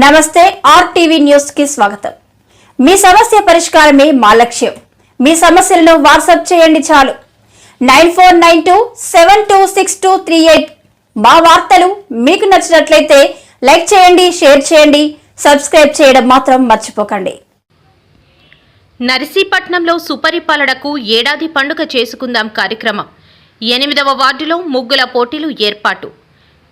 నమస్తే RTV news కి స్వాగతం. మీ సమస్య పరిష్కారమే మా లక్ష్యం. మీ సమస్యలను వాట్సాప్ చేయండి చాలు. 9492726238. మా వార్తలు మీకు నచ్చినట్లయితే లైక్ చేయండి, షేర్ చేయండి, సబ్స్క్రైబ్ చేయడం మాత్రం మర్చిపోకండి. నర్సీపట్నంలో సుపరిపాలనకు ఏడాది పండుగ చేసుకుందాం కార్యక్రమం. 8వ వార్డులో ముగ్గుల పోటీలు ఏర్పాటు.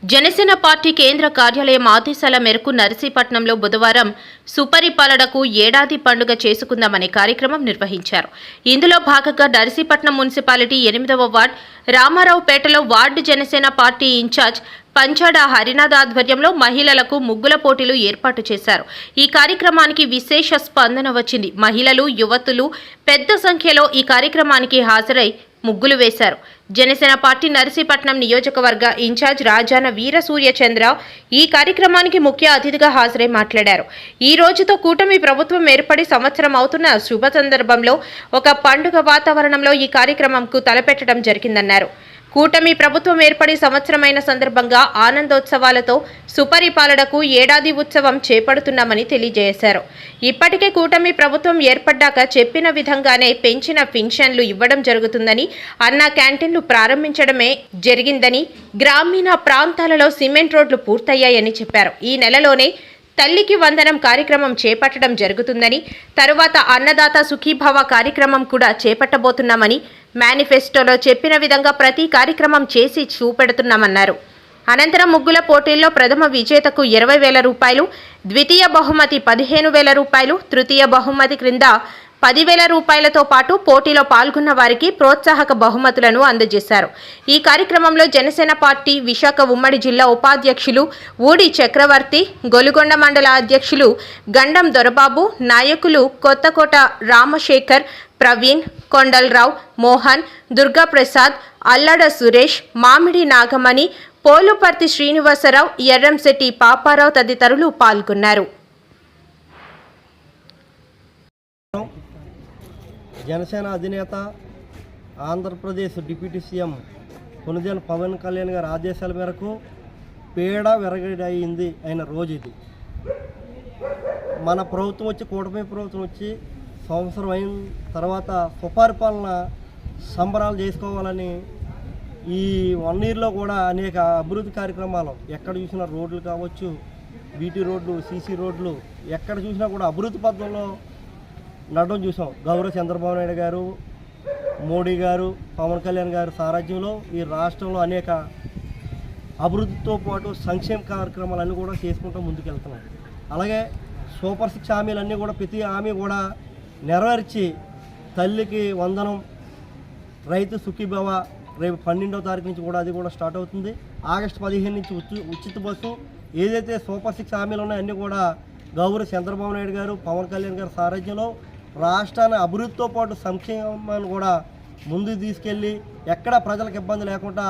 జనసేన పార్టీ కేంద్ర కార్యాలయం ఆదేశాల మేరకు నర్సీపట్నంలో బుధవారం సుపరిపాలనకు ఏడాది పండుగ చేసుకుందామనే కార్యక్రమం నిర్వహించారు. ఇందులో భాగంగా నర్సీపట్నం మున్సిపాలిటీ 8వ వార్డు రామారావుపేటలో ward Janasena party incharge Panchada Harinath ఆధ్వర్యంలో మహిళలకు ముగ్గుల పోటీలు ఏర్పాటు చేశారు. ఈ కార్యక్రమానికి విశేష స్పందన వచ్చింది. మహిళలు, యువతులు పెద్ద సంఖ్యలో ఈ కార్యక్రమానికి హాజరై ముగ్గులు వేశారు. జనసేన పార్టీ నర్సీపట్నం నియోజకవర్గ ఇన్ఛార్జ్ రాజాన వీరసూర్యచంద్ర ఈ కార్యక్రమానికి ముఖ్య అతిథిగా హాజరై మాట్లాడారు. ఈ రోజుతో కూటమి ప్రభుత్వం ఏర్పడి సంవత్సరం అవుతున్న శుభ సందర్భంలో ఒక పండుగ వాతావరణంలో ఈ కార్యక్రమంకు తలపెట్టడం జరిగిందన్నారు. కూటమి ప్రభుత్వం ఏర్పడి సంవత్సరమైన సందర్భంగా ఆనందోత్సవాలతో సుపరిపాలనకు ఏడాది ఉత్సవం చేపడుతున్నామని తెలియజేశారు. ఇప్పటికే కూటమి ప్రభుత్వం ఏర్పడ్డాక చెప్పిన విధంగానే పెంచిన పెన్షన్లు ఇవ్వడం జరుగుతుందని, అన్న క్యాంటీన్లు ప్రారంభించడమే జరిగిందని, గ్రామీణ ప్రాంతాలలో సిమెంట్ రోడ్లు పూర్తయ్యాయని చెప్పారు. ఈ నెలలోనే తల్లికి వందనం కార్యక్రమం చేపట్టడం జరుగుతుందని, తరువాత అన్నదాత సుఖీభవ కార్యక్రమం కూడా చేపట్టబోతున్నామని మేనిఫెస్టోలో చెప్పిన విధంగా ప్రతి కార్యక్రమం చేసి చూపెడుతున్నామన్నారు. అనంతరం ముగ్గుల పోటీల్లో ప్రథమ విజేతకు 20,000 రూపాయలు, ద్వితీయ బహుమతి 15,000 రూపాయలు, తృతీయ బహుమతి క్రింద 10,000 రూపాయలతో పాటు పోటీలో పాల్గొన్న వారికి ప్రోత్సాహక బహుమతులను అందజేశారు. ఈ కార్యక్రమంలో జనసేన పార్టీ విశాఖ ఉమ్మడి జిల్లా ఉపాధ్యక్షులు ఊడి చక్రవర్తి, గొలుగొండ మండల అధ్యక్షులు గండం దొరబాబు, నాయకులు కొత్తకోట రామశేఖర్, ప్రవీణ్, కొండలరావు, మోహన్, దుర్గాప్రసాద్, అల్లడ సురేష్, మామిడి నాగమణి, పోలుపర్తి శ్రీనివాసరావు, ఎర్రంశెట్టి పాపారావు తదితరులు పాల్గొన్నారు. జనసేన అధినేత ఆంధ్రప్రదేశ్ డిప్యూటీ సీఎం కొణిదెల పవన్ కళ్యాణ్ గారి ఆదేశాల మేరకు పేడ విరగడి అయింది అయిన రోజు ఇది. మన ప్రభుత్వం వచ్చి, కూటమి ప్రభుత్వం వచ్చి సంవత్సరం అయిన తర్వాత సుపరిపాలన సంబరాలు చేసుకోవాలని ఈ 1 ఇయర్లో కూడా అనేక అభివృద్ధి కార్యక్రమాలు ఎక్కడ చూసినా రోడ్లు కావచ్చు, బీటీ రోడ్లు, సీసీ రోడ్లు ఎక్కడ చూసినా కూడా అభివృద్ధి పథంలో నడడం చూసాం. గౌరవ చంద్రబాబు నాయుడు గారు, మోడీ గారు, పవన్ కళ్యాణ్ గారు సారథ్యంలో ఈ రాష్ట్రంలో అనేక అభివృద్ధితో పాటు సంక్షేమ కార్యక్రమాలన్నీ కూడా చేసుకుంటూ ముందుకెళ్తున్నాం. అలాగే సూపర్ 6 హామీలన్నీ కూడా ప్రతి హామీ కూడా నెరవేర్చి తల్లికి వందనం, రైతు సుఖీభవ రేపు 12వ తారీఖు నుంచి కూడా అది కూడా స్టార్ట్ అవుతుంది. ఆగస్టు 15 నుంచి ఉచిత బస్సు, ఏదైతే సూపర్ 6 హామీలు ఉన్నాయో అన్నీ కూడా గౌరవ చంద్రబాబు నాయుడు గారు, పవన్ కళ్యాణ్ గారు సారథ్యంలో రాష్ట్రాన్ని అభివృద్ధితో పాటు సంక్షేమాన్ని కూడా ముందుకు తీసుకెళ్ళి ఎక్కడ ప్రజలకు ఇబ్బంది లేకుండా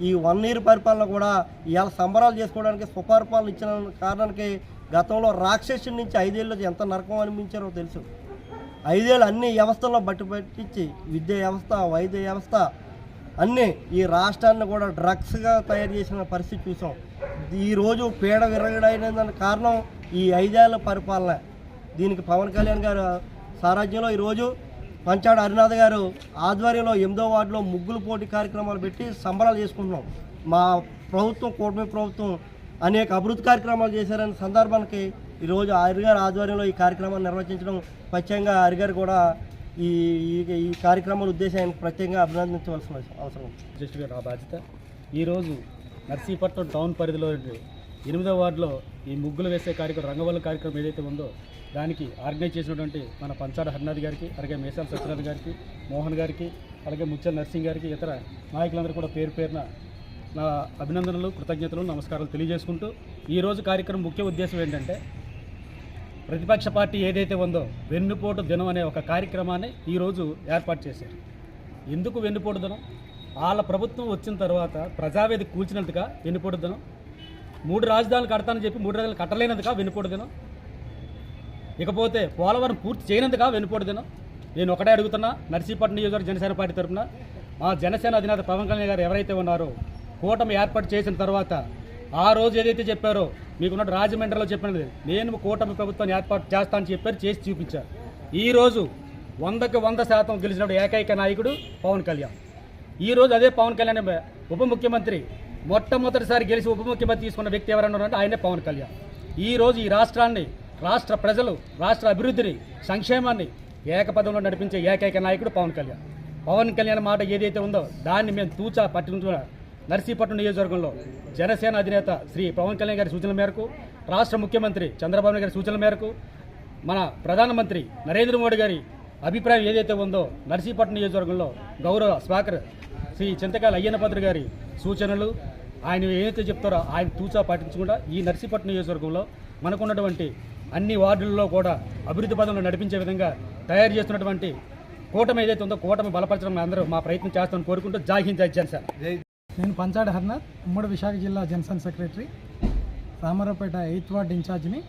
ఈ 1 ఇయర్ పరిపాలన కూడా ఇవాళ సంబరాలు చేసుకోవడానికి సుపరిపాలన ఇచ్చిన కారణానికి గతంలో రాక్షసుడి నుంచి 5 ఏళ్ళు ఎంత నరకం అనిపించారో తెలుసు. 5 ఏళ్ళు అన్ని వ్యవస్థల్లో పట్టించి విద్యా వ్యవస్థ, వైద్య వ్యవస్థ అన్నీ ఈ రాష్ట్రాన్ని కూడా డ్రగ్స్గా తయారు చేసిన పరిస్థితి చూసాం. ఈరోజు పీడ విరగడైన కారణం ఈ 5 ఏళ్ల పరిపాలన. దీనికి పవన్ కళ్యాణ్ గారు సారథ్యంలో ఈరోజు పంచాడ హరినాథ్ గారు ఆధ్వర్యంలో 8వ వార్డులో ముగ్గులు పోటీ కార్యక్రమాలు పెట్టి సంబరాలు చేసుకుంటున్నాం. మా ప్రభుత్వం, కూటమి ప్రభుత్వం అనేక అభివృద్ధి కార్యక్రమాలు చేశారనే సందర్భానికి ఈరోజు హరిగారి ఆధ్వర్యంలో ఈ కార్యక్రమాన్ని నిర్వహించడం, ప్రత్యేకంగా హరిగారు కూడా ఈ కార్యక్రమాల ఉద్దేశాన్ని ప్రత్యేకంగా అభినందించవలసిన అవసరం. జస్ట్ గారు ఆ బాధ్యత. ఈరోజు నర్సీపట్నం టౌన్ పరిధిలో 8వ వార్డులో ఈ ముగ్గులు వేసే కార్యక్రమం, రంగవల్లి కార్యక్రమం ఏదైతే ఉందో దానికి ఆర్గనైజ్ చేసినటువంటి మన పంచాడ హరినాథ్ గారికి, అలాగే మేసాల సత్యనారాయణ గారికి, మోహన్ గారికి, అలాగే ముచ్చల్ నర్సింగ్ గారికి, ఇతర నాయకులందరూ కూడా పేరు పేరున నా అభినందనలు, కృతజ్ఞతలు, నమస్కారాలు తెలియజేసుకుంటూ ఈరోజు కార్యక్రమం ముఖ్య ఉద్దేశం ఏంటంటే ప్రతిపక్ష పార్టీ ఏదైతే ఉందో వెన్నుపోటు దినం అనే ఒక కార్యక్రమాన్ని ఈరోజు ఏర్పాటు చేశారు. ఎందుకు వెన్నుపోటు దినం? వాళ్ళ ప్రభుత్వం వచ్చిన తర్వాత ప్రజావేది కూల్చినందుగా వెన్నుపోటు దినం. 3 రాజధానులు కడతానని చెప్పి 3 రాజధానులు కట్టలేనందుగా వెన్నుపోటు దినం. ఇకపోతే పోలవరం పూర్తి చేయనందుగా వెన్నుపోటు దినం. నేను ఒకటే అడుగుతున్నా, నర్సీపట్నం నియోజకవర్గ జనసేన పార్టీ తరఫున మా జనసేన అధినేత పవన్ కళ్యాణ్ గారు ఎవరైతే ఉన్నారో కూటమి ఏర్పాటు చేసిన తర్వాత ఆ రోజు ఏదైతే చెప్పారో మీకున్న రాజమండ్రిలో చెప్పినది నేను కూటమి ప్రభుత్వాన్ని ఏర్పాటు చేస్తానని చెప్పారు, చేసి చూపించారు. ఈరోజు 100% గెలిచినప్పుడు ఏకైక నాయకుడు పవన్ కళ్యాణ్. ఈరోజు అదే పవన్ కళ్యాణ్ ఉప ముఖ్యమంత్రి, మొట్టమొదటిసారి గెలిచి ఉప ముఖ్యమంత్రి తీసుకున్న వ్యక్తి ఎవరన్నారంటే ఆయనే పవన్ కళ్యాణ్. ఈరోజు ఈ రాష్ట్రాన్ని, రాష్ట్ర ప్రజలు, రాష్ట్ర అభివృద్ధిని, సంక్షేమాన్ని ఏకపదంలో నడిపించే ఏకైక నాయకుడు పవన్ కళ్యాణ్. పవన్ కళ్యాణ్ మాట ఏదైతే ఉందో దాన్ని మేము తూచా పట్టించుకున్న నర్సీపట్నం నియోజకవర్గంలో జనసేన అధినేత శ్రీ పవన్ కళ్యాణ్ గారి సూచనల మేరకు, రాష్ట్ర ముఖ్యమంత్రి చంద్రబాబు నాయుడు గారి సూచనల మేరకు, మన ప్రధానమంత్రి నరేంద్ర మోడీ గారి అభిప్రాయం ఏదైతే ఉందో నర్సీపట్నం నియోజకవర్గంలో గౌరవ స్పీకర్ శ్రీ చింతకాయల అయ్యన్నపాత్ర గారి సూచనలు, ఆయన ఏదైతే చెప్తారో ఆయన తూచా పాటించకుండా ఈ నర్సీపట్నం నియోజకవర్గంలో మనకున్నటువంటి అన్ని వార్డుల్లో కూడా అభివృద్ధి పదంలో నడిపించే విధంగా తయారు చేస్తున్నటువంటి కూటమి ఏదైతే ఉందో కూటమి బలపరచడం అందరూ మా ప్రయత్నం చేస్తామని కోరుకుంటూ జై హింద్, జై జనసేన. నేను పంచాడ హర్నాథ్, ఉమ్మడి విశాఖ జిల్లా Janasena secretary, Ramaraopeta 8th ward ఇన్ఛార్జిని.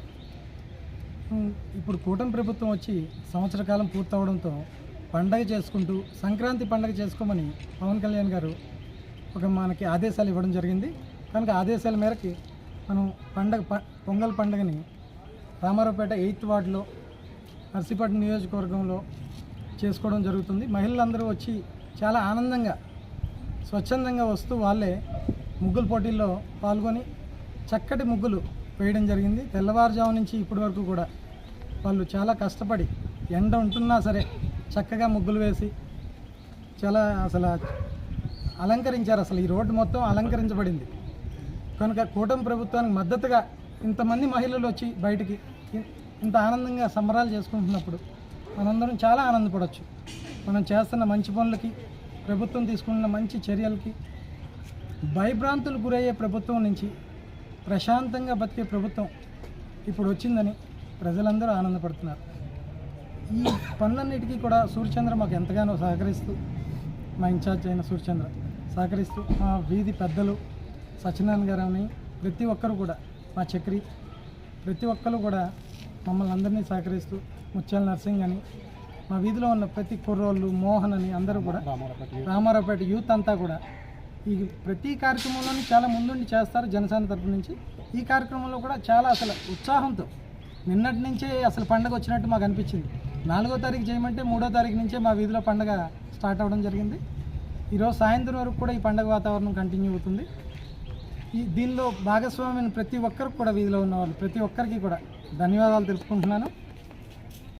ఇప్పుడు కూటమి ప్రభుత్వం వచ్చి సంవత్సర కాలం పూర్తవడంతో పండగ చేసుకుంటూ సంక్రాంతి పండగ చేసుకోమని పవన్ కళ్యాణ్ గారు మనకి ఆదేశాలు ఇవ్వడం జరిగింది. కనుక ఆదేశాల మేరకి మనం పొంగల్ పండుగని రామారావుపేట 8th వార్డులో నర్సీపట్నం నియోజకవర్గంలో చేసుకోవడం జరుగుతుంది. మహిళలందరూ వచ్చి చాలా ఆనందంగా స్వచ్ఛందంగా వస్తూ వాళ్ళే ముగ్గుల పోటీల్లో పాల్గొని చక్కటి ముగ్గులు వేయడం జరిగింది. తెల్లవారుజాము నుంచి ఇప్పటి వరకు కూడా వాళ్ళు చాలా కష్టపడి ఎండ ఉంటున్నా సరే చక్కగా ముగ్గులు వేసి చాలా అలంకరించారు. ఈ రోడ్డు మొత్తం అలంకరించబడింది. కనుక కూటమి ప్రభుత్వానికి మద్దతుగా ఇంతమంది మహిళలు వచ్చి బయటికి ఇంత ఆనందంగా సంబరాలు చేసుకుంటున్నప్పుడు మనందరం చాలా ఆనందపడవచ్చు. మనం చేస్తున్న మంచి పనులకి, ప్రభుత్వం తీసుకున్న మంచి చర్యలకి, భయభ్రాంతులు గురయ్యే ప్రభుత్వం నుంచి ప్రశాంతంగా బతికే ప్రభుత్వం ఇప్పుడు వచ్చిందని ప్రజలందరూ ఆనందపడుతున్నారు. ఈ పనులన్నిటికీ కూడా సూర్యచంద్ర మాకు ఎంతగానో సహకరిస్తూ, మా ఇన్ఛార్జ్ అయిన సూర్యచంద్ర సహకరిస్తూ, మా వీధి పెద్దలు సత్యనారాయణ గారు అని ప్రతి ఒక్కరు కూడా, మా చక్రి ప్రతి ఒక్కరు కూడా మమ్మల్ని అందరినీ సహకరిస్తూ, ముత్యాల నర్సింగ్ అని, మా వీధిలో ఉన్న ప్రతి కుర్రోళ్ళు, మోహన్ అని అందరూ కూడా, రామారావుపేట యూత్ అంతా కూడా ఈ ప్రతి కార్యక్రమంలోనూ చాలా ముందుండి చేస్తారు జనసేన తరపు నుంచి. ఈ కార్యక్రమంలో కూడా చాలా ఉత్సాహంతో నిన్నటి నుంచే పండగ వచ్చినట్టు మాకు అనిపించింది. 4వ తారీఖు చేయమంటే 3వ తారీఖు నుంచే మా వీధిలో పండగ స్టార్ట్ అవ్వడం జరిగింది. ఈరోజు సాయంత్రం వరకు కూడా ఈ పండగ వాతావరణం కంటిన్యూ అవుతుంది. దీనిలో భాగస్వామ్యం ప్రతి ఒక్కరికి కూడా, వీధిలో ఉన్న వాళ్ళు ప్రతి ఒక్కరికి కూడా ధన్యవాదాలు తెలుపుకుంటున్నాను.